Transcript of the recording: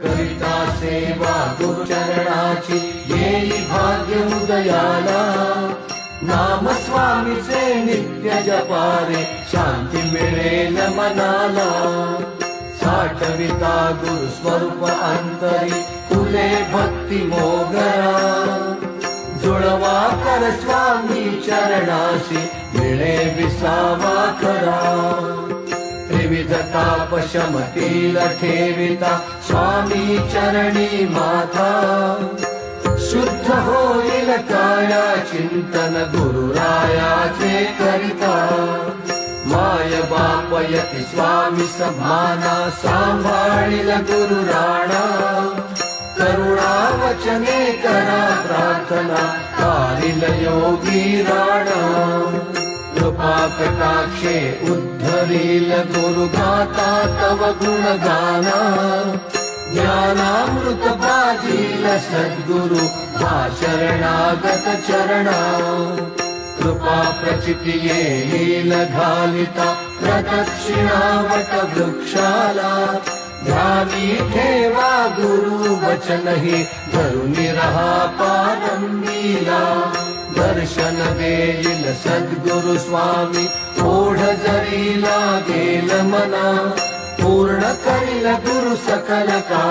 करिता सेवा गुरुचरणाची येई भाग्य उदयाला। नाम स्वामीचे नित्य जपारे शांती मिळेल मनाला। साठविता गुरु स्वरूप अंतरी फुले भक्ती मोगरा। जुळवा कर स्वामी चरणाशी मिळे विसावा खरा। त्रिविध ताप शमतील ठेविता स्वामी चरणी माथा। शुद्ध होईल काया चिंतन गुरुरायाचे करिता। माय बाप यती स्वामी समाना सांभाळील गुरु राणा। करुणा वचने करा प्रार्थना कारिल योगी राणा। कृपा कटाक्षे उद्धरील गुरु गाता तव गुणगाना। ज्ञानामृत पाजील सद्गुरु हा शरणागत चरणा। कृपा प्रचिती येईल घालिता प्रदक्षिणा वट वृक्षाला। ध्यानी ठेवा गुरु वचन ही धरुनी रहा पारंबीला। दर्शन देईल सद्गुरु स्वामी ओढ जरी लागेल मना। पूर्ण करील गुरु सकल का